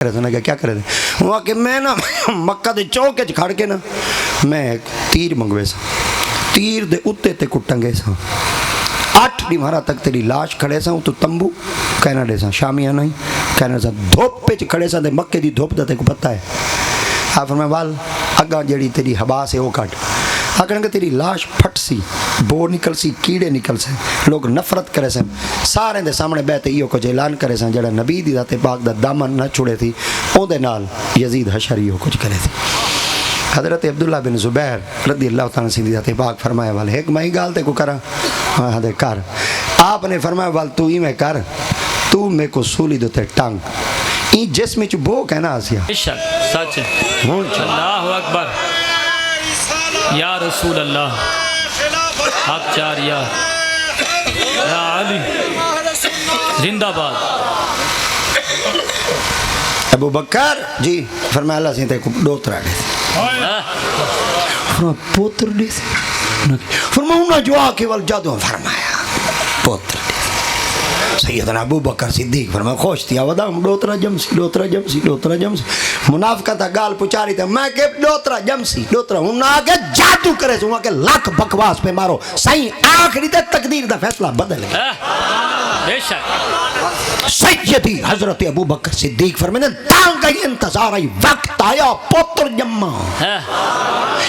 کیا کرے تھے وہ کہ میں نا مکہ دے چوک چ کھڑ کے نا میں تیر منگوے سا تیر دے اتے تے کٹنگے سا 8 ڈیمارا تک تیری لاش کھڑے سا تو تمبو کہنا دے سا شامیاں نہیں کہنا سا دھوپ پہ کھڑے سا دے مکے دی دھوپ دا تے کو پتہ ہے آپ فرمائے وال اگا جڑی تیری ہوا سے وہ کٹ آکھن کہ تیری لاش پھٹ سی بو نکل سی کیڑے نکل سے لوگ نفرت کرے سے سارے دے سامنے بیٹھے ایو کچھ اعلان کرے سے جڑا نبی دی ذات پاک دا دامن نہ چھڑے تھی او دے نال یزید حشری ہو کچھ کرے تھی حضرت عبداللہ بن زبیر رضی اللہ تعالیٰ عنہ دی ذات پاک فرمایا وال ایک میں گال تے کو کرا ہاں دے کر آپ نے فرمایا وال تو ہی میں کر تو میں کو سولی دو تے ٹانگ این جسم چ بو کہنا آسیا عشق سچ اللہ اکبر یا رسول اللہ حق چار یا علی زندہ باد ابو بکر جی فرمایا اللہ سے تے کو ڈوترا دے فرمایا پوتر دے فرمایا انہا جو آکے والجادو فرمایا پوتر دے سیدنا ابو بکر صدیق فرمایا خوش تھی آوادام ڈوترا جمسی ڈوترا جمسی ڈوترا جمسی منافقہ تھا گال پچاری تھا میں کہ ڈوترا جمسی ڈوترا انہا آگے جادو کرے سو وہاں کہ لاکھ بکواس پہ مارو صحیح آخری تے تقدیر دا فیصلہ بدل ہے بے شک سیدی حضرت ابو بکر صدیق فرمائے تانگا ہی انتظار آئی وقت آیا پوتر جمع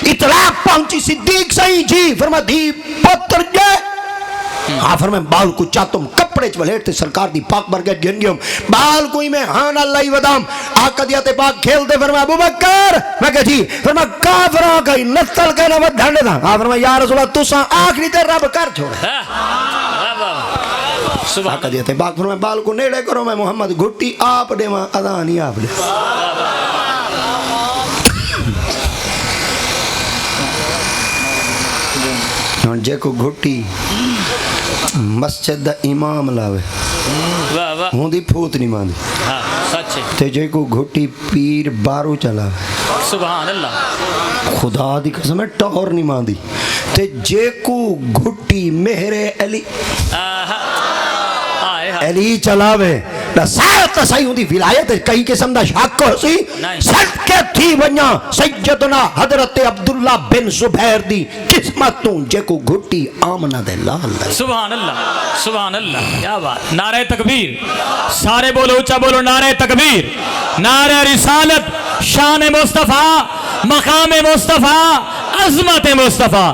اطلاع پہنچی صدیق صحیح جی فرمائے دی پوتر جے ہاں فرمائے بال کو چاہتم کپڑے چولیٹ تے سرکار دی پاک برگت گن گیوں بال کوئی میں ہاں اللہ ودام آقا دیا تے پاک کھیل دے فرمائے ابو بکر میں کہا جی فرمائے کافران کا نسل کا نوت دھنڈے دا ہاں فرمائے یا رسول اللہ تو ساں آخری تے رب کر چھوڑے آقا دیا تے پاک فرمائے بال کو نیڑے کرو میں محمد گھٹی آپ دے ماں ادانی آپ دے جے کو گھٹی مسجد دا امام لاوے ہوں دی پھوت نہیں ماندی تے جے کو گھٹی پیر بارو چلاوے سبحان اللہ خدا دی قسم ہے ٹور نہیں ماندی تے جے کو گھٹی مہر علی علی چلاوے سایت صحیح ہوں دی ولایت کئی قسم دا شاک کو سی صدقے تھی ونیا سیدنا حضرت عبداللہ بن زبیر دی قسمتوں جے کو گھٹی آمنہ دے لال سبحان اللہ سبحان اللہ کیا بات نعرہ تکبیر سارے بولو اچھا بولو نعرہ تکبیر نعرہ رسالت شان مصطفیٰ مقام مصطفیٰ عظمت مصطفیٰ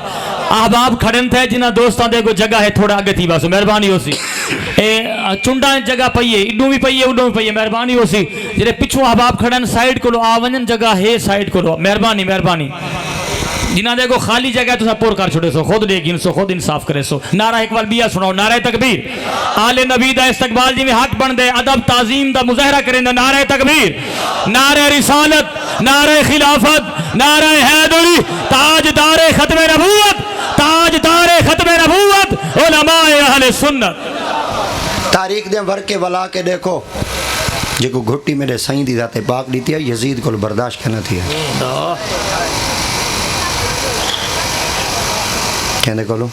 احباب کھڑن تھے جنہ دوستان دے کو جگہ ہے تھوڑا آگے تھی باسو مہربانی ہو سی چنڈا جگہ پئیے اڈوں بھی پئیے اڈوں بھی پئیے مہربانی ہو سی جنہیں پچھو احباب کھڑن سائیڈ کو لو آونجن جگہ ہے سائیڈ کو لو مہربانی مہربانی جنہ دے کو خالی جگہ ہے تو سب پور کر چھوڑے سو خود دے گن سو خود انصاف کرے سو نعرہ اقبال بیا سناؤ نعرہ تکبیر آل نبی دا استقبال جی میں حق بن دے ادب تعظیم دا مظاہرہ کریں دا نعرہ تکبیر نعرہ رسالت نعرہ خلافت نعرہ حیدری تاجدار ختم نبوت تاجدار ختم نبوت علماء اہل سنت تاریخ دیں ورکے ولا کے دیکھو جے کو گھٹی میرے سائیں دی ذات پاک دیتی ہے یزید کو برداشت کرنا تھی ہے کہنے کو لو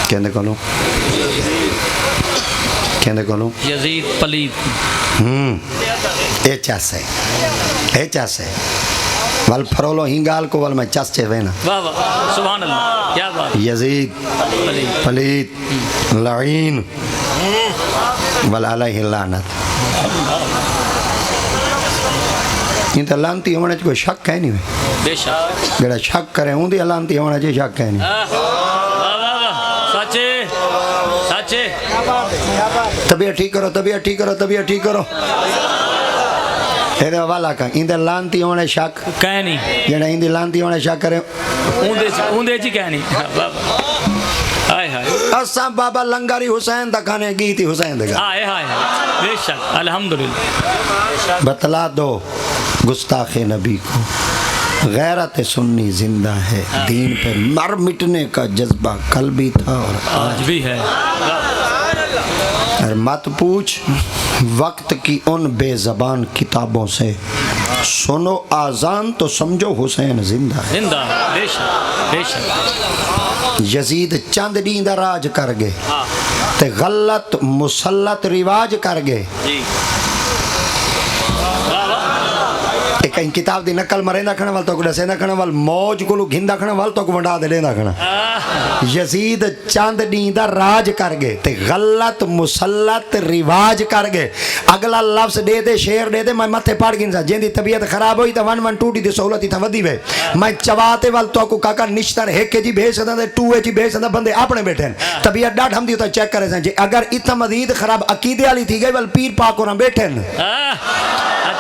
کہنے کو لو کہنے کو لو یزید پلید اے چاس ہے اے چاس ہے وال پھرولو ہنگال کو وال میں چاس چے وینا واہ واہ سبحان اللہ کیا بات یزید پلید لعین وال علیہ اللعنت یہ تو لانتی ہونے کوئی شک ہے نہیں بے شک جڑا شک کرے ہوں دی لانتی ہونے جو شک ہے نہیں سچے سچے طبیعت ٹھیک کرو طبیعت ٹھیک کرو طبیعت ٹھیک کرو اے والا کا اندے لانتی ہونے شک کہیں نہیں جڑا اندے لانتی ہونے شک کرے اوندے چی کہیں نہیں آئے ہائے اساں بابا لنگاری حسین دا کھانے گی تھی حسین دے گا آئے ہائے بے شک الحمدللہ بتلا دو گستاخ نبی کو غیرت سنی زندہ ہے دین پہ مر مٹنے کا جذبہ کل بھی تھا اور آج بھی ہے اور مت پوچھ وقت کی ان بے زبان کتابوں سے سنو آزان تو سمجھو حسین زندہ ہے زندہ بے شک بے شک یزید چند دین دا راج کر گئے تے غلط مسلط رواج کر گئے کہیں کتاب دی نقل مریندا کھنا وال تو کو دسیندا کھنا وال موج کو گھندا کھنا وال تو کو ونڈا دے لیندا کھنا یزید چاند ڈیندا راج کر گئے تے غلط مسلط رواج کر گئے اگلا لفظ دے دے شعر دے دے میں متھے پاڑ گنسا جیندی طبیعت خراب ہوئی تا 112 دی سہولت تھا ودی وے میں چواتے وال تو کو کاکا نشتر ایک جی بھیج سدا تے 2 جی بھیج سدا بندے اپنے بیٹھے طبیعت ڈاڈ ہم دی تو چیک کرے سن جی اگر اتنا مزید خراب عقیدے والی تھی گئی وال پیر پاک اور بیٹھے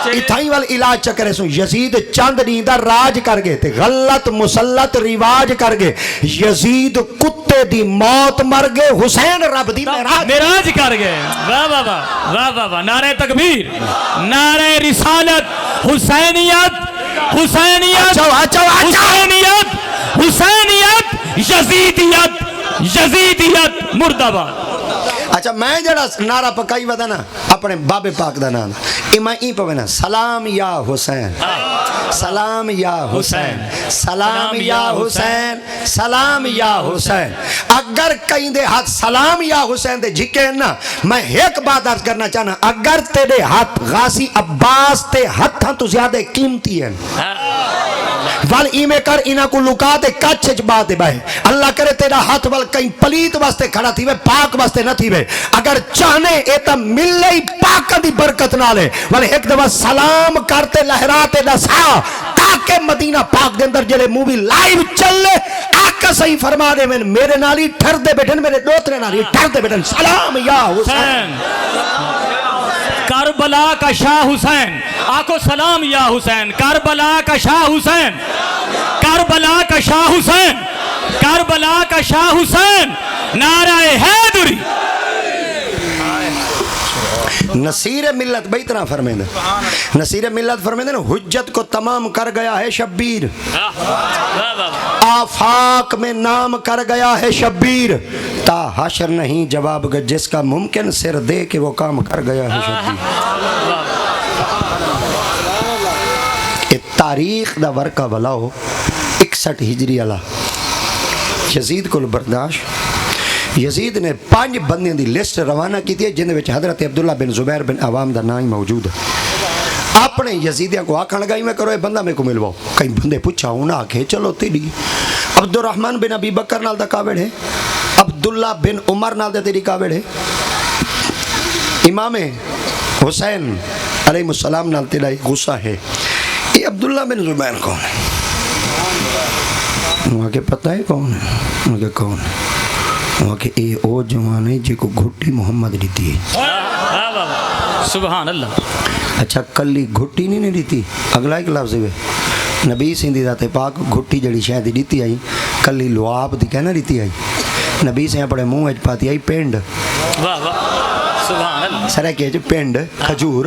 اتھائی وال علاج چکرے سن یزید چند نیندہ راج کر گئے تے غلط مسلط رواج کر گئے یزید کتے دی موت مر گئے حسین رب دی میراج کر گئے واہ واہ واہ واہ واہ واہ نعرہ تکبیر نعرہ رسالت حسینیت حسینیت حسینیت حسینیت یزیدیت یزیدیت مرد آباد اچھا میں جڑا نعرہ پکائی ودا نا اپنے بابے پاک دا نام ایمہ ای پوینا سلام یا حسین سلام یا حسین سلام یا حسین سلام یا حسین اگر کہیں دے ہاتھ سلام یا حسین دے جھکے نا میں ایک بات عرض کرنا چاہنا اگر تیرے ہاتھ غازی عباس تے ہاتھ تو زیادہ قیمتی ہیں وال ایمے کر انہا کو لکا دے کچھ بات بھائی اللہ کرے تیرا ہاتھ وال کہیں پلیت واسطے کھڑا تھی وے پاک واسطے نہ تھی وے اگر چاہنے ایتا ملے پاک دی برکت نہ لے وال ایک دفعہ سلام کرتے لہراتے نسا تاکہ مدینہ پاک دے اندر جلے مووی لائیو چل لے آقا صحیح فرما دے میں میرے نالی ٹھر دے بیٹھن میرے دوترے نالی ٹھر دے بیٹھن سلام یا حسین کربلا کا شاہ حسین آکو سلام یا حسین کربلا کا شاہ حسین کربلا کا شاہ حسین کربلا کا شاہ حسین نعرہ حیدری نصیر ملت بیتنا فرمیندے نصیر ملت فرمیندے حجت کو تمام کر گیا ہے شبیر آفاق میں نام کر گیا ہے شبیر تا حشر نہیں جواب گا جس کا ممکن سر دے کہ وہ کام کر گیا ہے شبیر تاریخ دا ورکہ بلاؤ 61 ہجری اللہ یزید کو برداشت یزید نے 5 بندیاں دی لسٹ روانہ کی تھی جن میں حضرت عبداللہ بن زبیر بن عوام دا نام موجود ہے اپنے یزیدیاں کو آکھا لگائی میں کرو اے بندہ میں کو ملواؤ کہیں بندے پوچھا ہونا آکھے چلو تیری عبد الرحمن بن ابی بکر نال دا کاوڑ ہے عبداللہ بن عمر نال دا تیری کاوڑ ہے امام حسین علیہ السلام نال تیرا غصہ ہے یہ عبداللہ بن زبیر کون ہے وہاں کے پتہ ہے کون ہے وہاں کے کون ہے وہاں کے اے او جوان ہے جے کو گھٹی محمد دیتی ہے سبحان اللہ اچھا کلی گھٹی نہیں دیتی اگلا ایک لفظ ہے نبی سندھی ذات پاک گھٹی جڑی شاید دیتی آئی کلی لعاب دی کہنا دیتی آئی نبی سے اپنے منہ اچ پاتی آئی پینڈ سرے کے جو پینڈ کھجور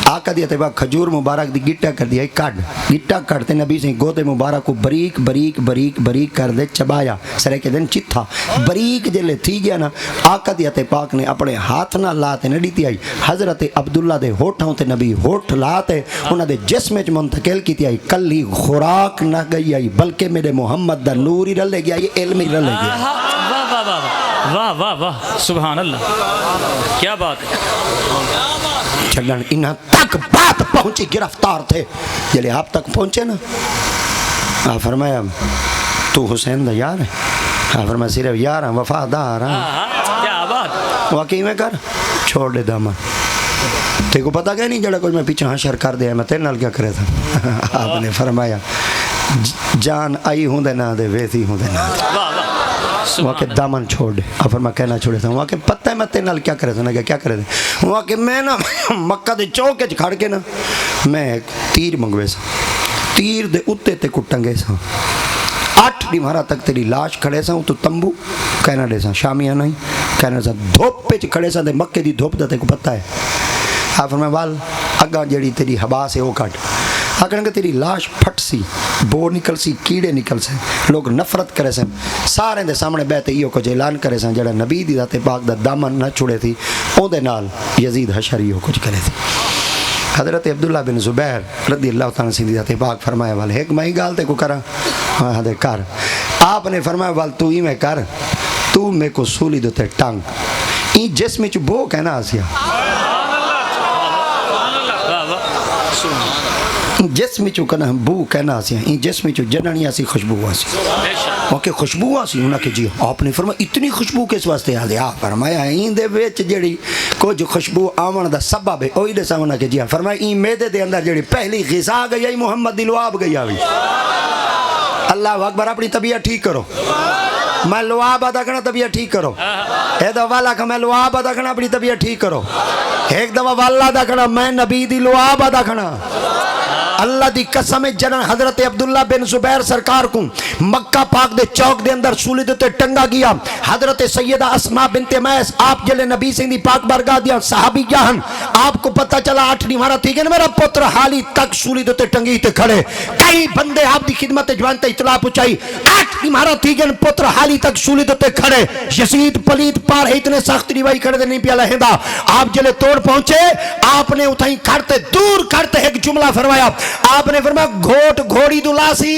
آقا دیا تیبا کھجور مبارک دی گٹا کر دیا کڑ گٹا کرتے نبی سے گوتے مبارک کو بریک بریک بریک بریک کر دے چبایا سرے کے دن چتھا بریک جلے تھی گیا نا آقا دیا تے پاک نے اپنے ہاتھ نہ لاتے نہ دیتی آئی حضرت عبداللہ دے ہوٹھوں تے نبی ہوٹھ لاتے انہاں دے جسم وچ منتقل کی تھی آئی کلی خوراک نہ گئی آئی بلکہ میرے محمد دا نور ہی رلے گیا یہ علم ہی رلے گیا واہ واہ واہ سبحان اللہ کیا بات ہے چلن انہاں تک بات پہنچی گرفتار تھے جلے آپ تک پہنچے نا آپ فرمایا تو حسین دا یار ہے آپ فرمایا صرف یار ہیں وفادار ہیں کیا بات واقعی میں کر چھوڑ دے دامان تے کو پتہ کہ نہیں جڑا کوئی میں پیچھے حشر کر دیا میں تیرے نال کیا کرے تھا آپ نے فرمایا جان آئی ہوں دے نہ دے ویسی ہوں دے نہ دے وہاں کے دامن چھوڑ دے اور پھر میں کہنا چھوڑے تھا وہاں کے پتہ ہے میں تیرے نال کیا کرے تھا کیا کرے تھے وہاں کے میں نا مکہ دے چوکے کھڑ کے نا میں تیر منگوے سا تیر دے اتے تے کٹنگے سا 8 ڈیمارا تک تیری لاش کھڑے سا تو تمبو کہنا دے سا شامیہ نہیں کہنا سا دھوپ پہ کھڑے سا دے مکے دی دھوپ دا تے کو پتہ ہے آپ فرمائے وال اگا جڑی تیری حبا سے وہ کٹ آکھنے کہ تیری لاش پھٹ سی بور نکل سی کیڑے نکل سے لوگ نفرت کرے سے سارے دے سامنے بیتے ایو کچھ اعلان کرے سے جڑا نبی دی ذات پاک دا دامن نہ چھڑے تھی او دے نال یزید حشری ہو کچھ کرے تھی حضرت عبداللہ بن زبیر رضی اللہ تعالیٰ سے ذات پاک فرمایا والے ایک میں ہی گالتے کو کرا وہاں دے کر آپ نے فرمایا وال تو ہی میں کر تو میں کو سولی دوتے ٹانگ این جسم چ بو کہنا آسیا جسم چو کنا بو کہنا سی این جسم چو جننی سی خوشبو سی اوکے خوشبو سی انہاں کہ جی آپ نے فرمایا اتنی خوشبو کس واسطے آ دیا فرمایا این دے وچ جڑی کچھ خوشبو آون دا سبب ہے اوہی دسا انہاں کہ جی فرمایا این میدے دے اندر جڑی پہلی غذا گئی محمد دی لعاب گئی آوی اللہ اکبر اپنی طبیعت ٹھیک کرو میں لعاب ادا کرنا طبیعت ٹھیک کرو ایک دفعہ والا کہ میں لعاب ادا کرنا اپنی طبیعت ٹھیک کرو ایک دفعہ والا ادا کرنا میں نبی دی لعاب ادا کرنا اللہ دی قسم جنن حضرت عبداللہ بن زبیر سرکار کو مکہ پاک دے چوک دے اندر سولی دے ٹنگا گیا حضرت سیدہ اسماء بنت میس آپ جلے نبی سے دی پاک بارگاہ دیا صحابی جہن آپ کو پتہ چلا 8 مہارا تھی کہ میرا پتر حالی تک سولی دے ٹنگی تے کھڑے کئی بندے آپ دی خدمت جوان تے اطلاع پہنچائی 8 مہارا تھی کہ پتر حالی تک سولی دے کھڑے یزید پلید پار ہے اتنے سخت ریوائی کھڑے دے نہیں پیا لہندا آپ جلے توڑ پہنچے آپ نے اتھائیں کھڑتے دور کھڑتے ایک جملہ فرمایا آپ نے فرمایا گھوٹ گھوڑی دلاسی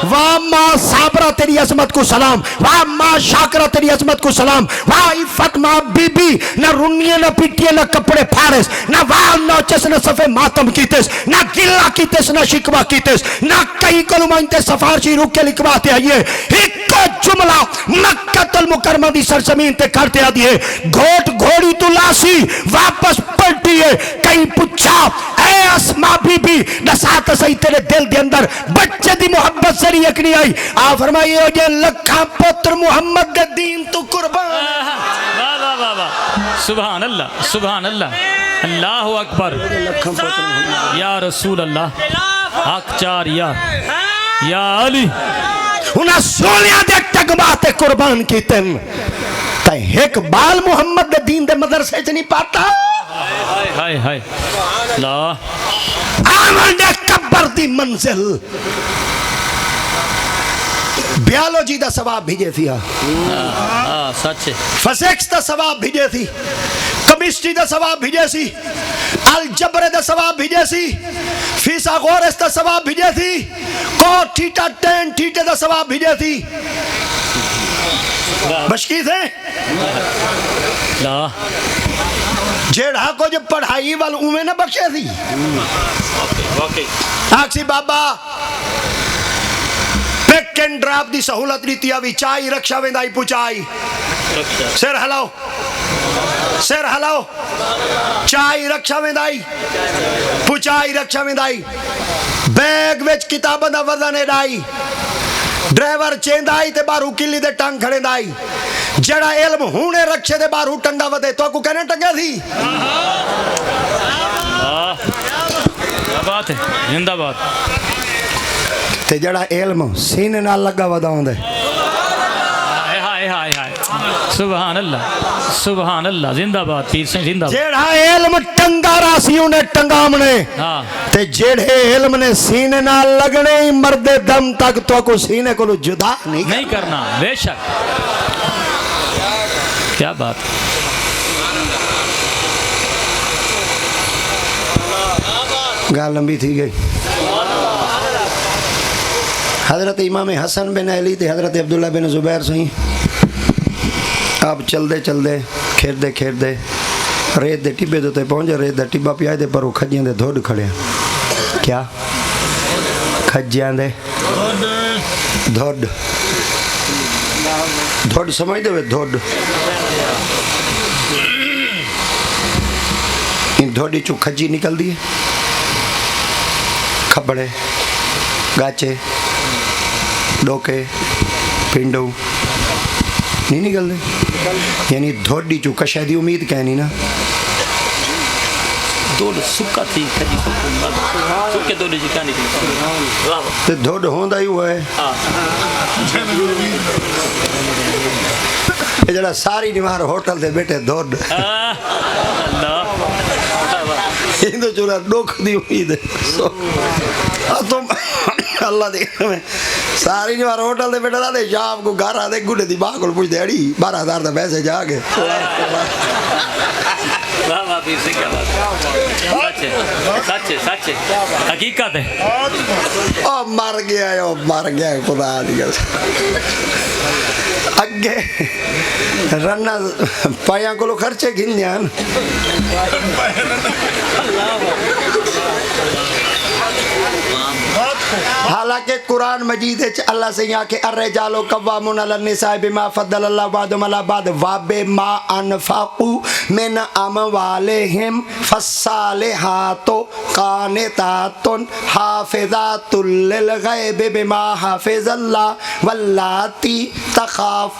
واہ ماں صابرہ تیری عظمت کو سلام واہ ماں شاکرہ تیری عظمت کو سلام واہ عفت ماں بی بی نہ رنیے نہ پیٹیے نہ کپڑے پھارس نہ واہ نوچس نہ صفے ماتم کیتس نہ گلہ کیتس نہ شکوہ کیتس نہ کئی کلمائنتے سفارشی روک کے لکھواتے آئیے ایک جملہ مکہ المکرمہ دی سرزمین تے کرتے آدھیے گھوٹ گھوڑی تلاسی واپس پلٹیے کئی پچھا اے اسماء بی بی نسات سی تیرے دل دے اندر بچے دی محبت سری اکنی آئی آپ فرمائیے یہ لکھا پتر محمد دے دین تو قربان سبحان اللہ سبحان اللہ اللہ اکبر یا رسول اللہ حق چار یا علی انہاں سولیاں دے ٹگماتے قربان کی تن تائیں ایک بال محمد دے دین دے مدرسے چ نہیں پاتا ہائے ہائے لا آمن دے کبر دی منزل بیالوجی دا ثواب بھیجے تھی سچ فزیکس دا ثواب بھیجے تھی کیمسٹری دا ثواب بھیجے سی الجبر دا ثواب بھیجے سی فیثاغورس دا ثواب بھیجے تھی کوٹ تھیٹا ٹین تھیٹے دا ثواب بھیجے تھی بشکی تھے لا جیڑا کو جو پڑھائی والوں نہ بخشے تھی آکسی بابا پیک اینڈ ڈراپ دی سہولت لیتی آوی چائی رکشا ویندائی پوچھائی سر ہلاو چائی رکشا ویندائی پوچھائی رکشا ویندائی بیگ ویچ کتابہ دا وزن ڈائی ڈرائیور چیندائی تے بارو کلی دے ٹنگ کھڑے دائی جڑا علم ہونے رکشے دے بارو ٹنگا ودے تو کو کہنے ٹنگے تھی کیا بات ہے زندہ بات تے جڑا علم سینے نال لگا ودا ہوندے سبحان اللہ زندہ بات پیر سے زندہ بات جڑا علم ٹنگا راسی انہیں ٹنگامنے تے جڑے علم نے سینے نال لگنے ہی مرد دم تک تو کو سینے کو جدا نہیں کرنا بے شک کیا بات گال لمبی تھی گئی حضرت امام حسن بن علی تے حضرت عبداللہ بن زبیر سہی آپ چل دے کھیر دے ریت دے ٹبے دوتے پہنچے ریت دے ٹبا پیائے دے پر وہ کھجیاں دے دھوڑ کھڑے کیا کھجیاں دے دھوڑ سمجھ دے دھوڑ ان دھوڑی چو کھجی نکل دیئے کھبڑے گاچے ڈوکے پنڈو نہیں نکل دے یعنی دھوڑی چو کشہ دی امید کہنی نا دوڑ سکا تھی کھجی سکے دوڑی جی کیا نکلی تے دھوڑ ہوندہ ہی ہوا ہے یہ جڑا ساری نمار ہوٹل دے بیٹے دھوڑ یہ تو چورا ڈوک دی امید ہے اللہ دیکھنے میں ساری جوار ہوٹل دے بیٹھا دے شام کو گھر آدھے گھڑے دی ماں کو پوچھ دے اڑی 12,000 دا پیسے جا کے واہ واہ پیر سے کیا بات ہے سچ ہے سچ ہے حقیقت ہے او مر گیا خدا دی اگے رنا پایاں کو خرچے گھن جان حالانکہ قرآن مجید اللہ سے یہاں کہ الرجال قوامون علی النساء بما فضل اللہ بعضهم علی بعض وبما انفقوا من اموالهم فالصالحات قانتات حافظات للغیب بما حافظ اللہ واللاتی تخاف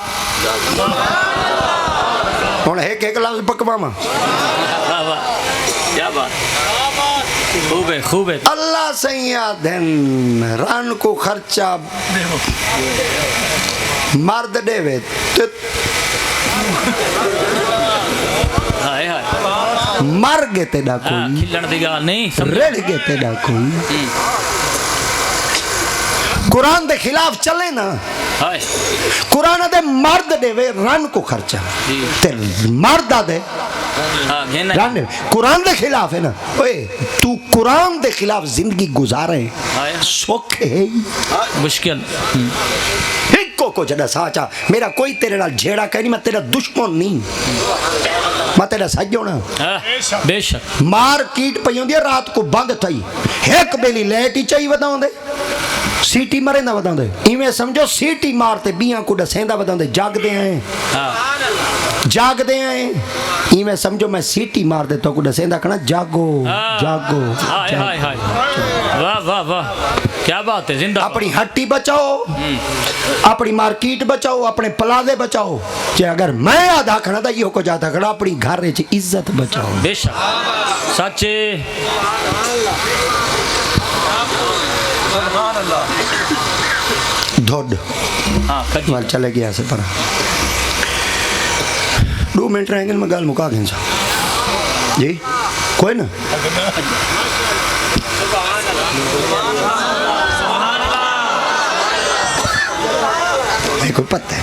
ہن ایک لفظ پکواما واہ واہ کیا بات خوب ہے خوب ہے اللہ سیاں دن رن کو خرچہ مرد دے وے ہائے ہائے مر گئے تیڑا کوئی کھلن دی گال نہیں رڑ گئے تیڑا کوئی قرآن دے خلاف چلے نا ہائے قرآن دے مرد دے وے رن کو خرچہ تے مرد دے رن قرآن دے خلاف ہے نا اوے تو قرآن دے خلاف زندگی گزارے سوکھ ہے مشکل کو جڑا ساچا میرا کوئی تیرے نال جھیڑا کہ نہیں میں تیرا دشمن نہیں میں تیرا سجونا بے شک مار کیٹ پئی ہوندی رات کو بند تھئی ایک بیلی لیٹ ہی چاہی وداؤں دے سیٹی مرے نہ وداؤں دے ایویں سمجھو سیٹی مارتے بیاں کو ڈسیندا وداؤں دے جاگ دے آئیں جاگ دے آئیں ایویں سمجھو میں سیٹی مار دے تو کو ڈسیندا کنا جاگو جاگو ہائے ہائے ہائے واہ واہ واہ کیا بات ہے زندہ اپنی ہٹی بچاؤ اپنی مارکیٹ بچاؤ اپنے پلازے بچاؤ کہ اگر میں آدھا کھڑا تھا یہ کو جاتا کھڑا اپنی گھر رہے عزت بچاؤ بے شک سچے دھوڑ مال چلے گیا سے پڑا 2 منٹ رہیں گے میں گال مکا گھنسا جی کوئی نا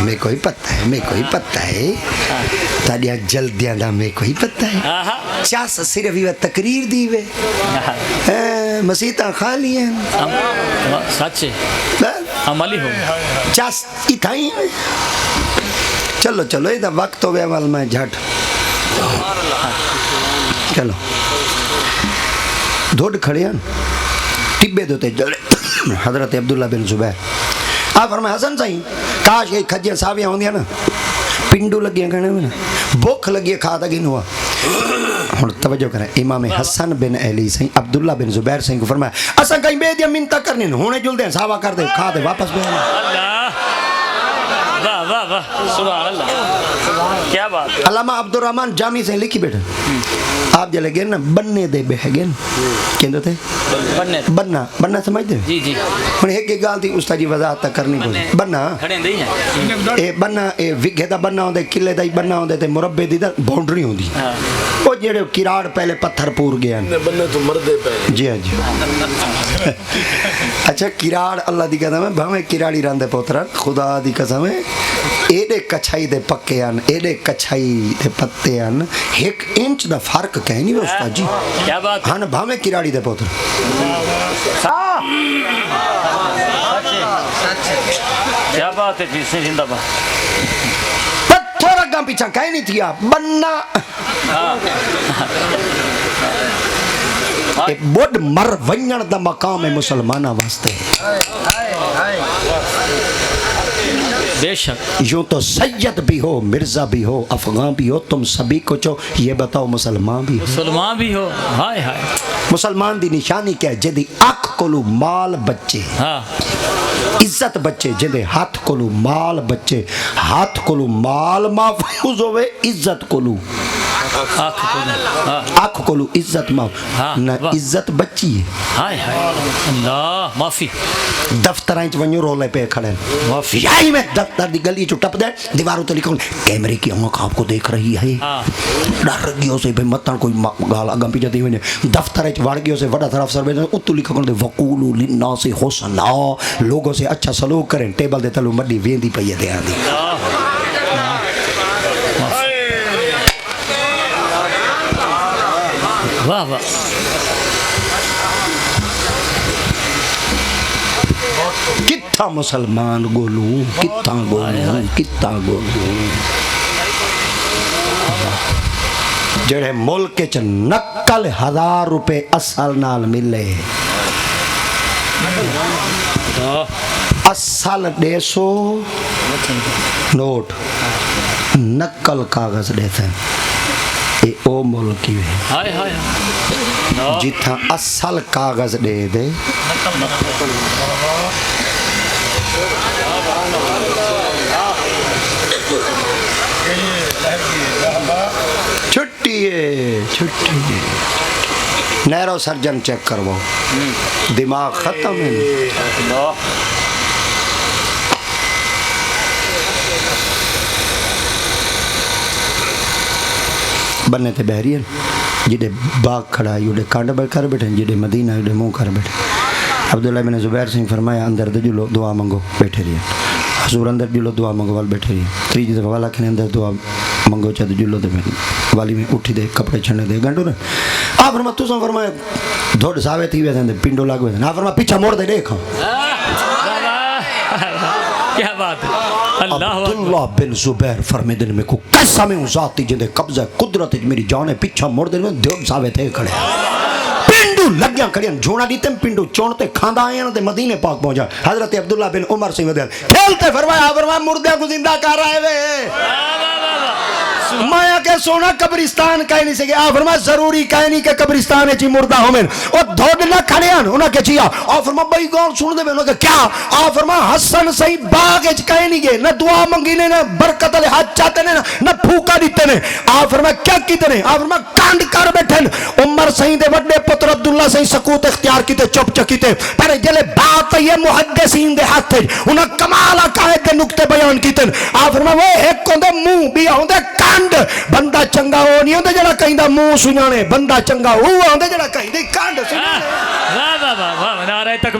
میں کوئی پتہ ہے تاڑیاں جلدیاں دا میں کوئی پتہ ہے چاس صرف یہ تقریر دی وے مسیطہ خالی ہیں سچے عملی ہو چاس اتھائی ہیں چلو یہ دا وقت ہو گیا مال میں جھٹ چلو دھوڑ کھڑے ہیں ٹبے دوتے جلے حضرت عبداللہ بن زبیر آپ فرمائے حسن صحیح کاش یہ کھجیاں ساویاں ہوں دیا نا پنڈو لگیاں کھڑے میں نا بھوک لگی کھاتا گن ہوا اور توجہ کریں امام حسن بن علی صحیح عبداللہ بن زبیر صحیح کو فرمایا اساں کہیں بے دیا منتہ کرنے ہونے جل دیں ساوا کر دیں کھا دے واپس بے اللہ واہ واہ واہ سبحان اللہ کیا بات ہے علامہ عبدالرحمن جامی سے لکھی بیٹھا آپ جلے گئے نا بننے دے بے گئے کہندو تھے بننا سمجھتے جی جی ہن ایک گال تھی استاد جی وضاحت تک کرنی کو بننا کھڑے نہیں ہیں اے بننا اے وگے دا بننا ہوندے کلے دا ہی بننا ہوندے تے مربع دی دا باؤنڈری ہوندی او جڑے کراڑ پہلے پتھر پور گیا بننے تو مردے پہ جی ہاں جی اچھا کراڑ اللہ دی قسم ہے بھاویں کراڑی راندے پوترا خدا دی قسم ہے ایڈے کچھائی دے پکے ان ایڈے کچھائی دے پتے ان 1 انچ دا فرق کہیں نہیں استاد جی کیا بات ہاں بھاویں کراڑی دے پوتر کیا بات ہے جس سے زندہ بات پتھر اگاں پیچھا کہیں نہیں تھی آپ بننا بڑ مر ونجن دا مقام ہے مسلمانہ واسطے بے شک یوں تو سید بھی ہو مرزا بھی ہو افغان بھی ہو تم سبھی کو چو یہ بتاؤ مسلمان بھی ہو مسلمان بھی ہو ہائے ہائے مسلمان دی نشانی کیا ہے جدی اکھ کولو مال بچے ہاں عزت بچے جدے ہاتھ کولو مال بچے ہاتھ کولو مال محفوظ ہوئے عزت کولو آنکھ کھولو ہاں آنکھ کھولو عزت ماں ہاں، نہ واہ۔ عزت بچی ہے ہائے ہائے اللہ معافی دفتر ونجو رولے پہ کھڑے معافی یہی میں دفتر دی گلی چ ٹپ دے دیواروں تے لکھوں کیمرے کی آنکھ آپ کو دیکھ رہی ہے ہاں ڈر گیو سے بھئی متن کوئی گال اگم پیچھے دی ونے دفتر وچ وڑ گیو سے وڈا طرف سر وچ اتو لکھا کر دے وقولو للناس حسنا لوگوں سے اچھا سلوک کریں ٹیبل دے تلو مڈی ویندی پئی ہے دیاں دی واہ واہ کتھا مسلمان گولوں کتھا گولوں جڑے ملک چ نقل 1000 روپے اصل نال ملے اصل 150 نوٹ نقل کاغذ دیتے ہیں اے او ملک ہی ہے ہائے ہائے جتھا اصل کاغذ دے دے چھٹی ہے نیرو سرجن چیک کرو دماغ ختم ہے بننے تے بحری جڑے باغ کھڑا ہے جڑے کانڈ کر بیٹھے جڑے مدینہ جڑے منہ کر بیٹھے عبداللہ بن زبیر سنگھ فرمایا اندر دے جلو دعا منگو بیٹھے رہے حضور اندر جلو دعا منگو وال بیٹھے رہے تریجی دفعہ والا کھنے اندر دعا منگو چاہتے جلو دے والی میں اٹھی دے کپڑے چھڑنے دے گنڈو نا آپ فرما تو سن فرمایا دھوڑ ساوے تھی ویسے پنڈو لاگ ویسے آپ فرما پیچھا موڑ دے دیکھا کیا بات ہے اللہ عبداللہ بن زبیر فرمے دن میں کو قسم ہوں ذاتی جندے قبضہ قدرت میری جانے پیچھا موڑ دے دھوڑ ساوے تھے کھڑے پنڈو لگیاں کھڑیاں جھوڑا دیتے پنڈو چونتے کھاندہ آئیں تے مدینے پاک پہنچا حضرت عبداللہ بن عمر سے ودیل کھیلتے فرمایا مردے کو زندہ کر رہے وے مایا کہ سونا قبرستان کہیں نہیں سکے فرما ضروری کہیں نہیں کہ قبرستان ہے چی مردہ ہو میں اور دھوڑ نہ کھڑے ہیں انہاں کہ چیا فرما بھائی گون سن دے میں انہاں کہ کیا فرما حسن صحیح باغ اچ کہیں نہیں گے نہ دعا منگی نے نہ برکت علی حج چاہتے نے نہ پھوکا دیتے نے فرما کیا کیتے نے فرما کانڈ کر بیٹھن عمر صحیح دے وڈے پتر عبداللہ صحیح سکوت اختیار کیتے چپ چکیتے پر جلے بات یہ محدثین دے ہاتھ انہاں کمال عقائد دے نکتے بیان کیتے فرما وہ ایک ہوندے منہ بھی ہوندے کانڈ بندہ چنگا ہو نہیں ہوندے جڑا کہیں دا منہ سنانے بندہ چنگا ہو ہوندے جڑا کہیں دے کانڈ سنانے واہ واہ واہ نعرہ تکبیر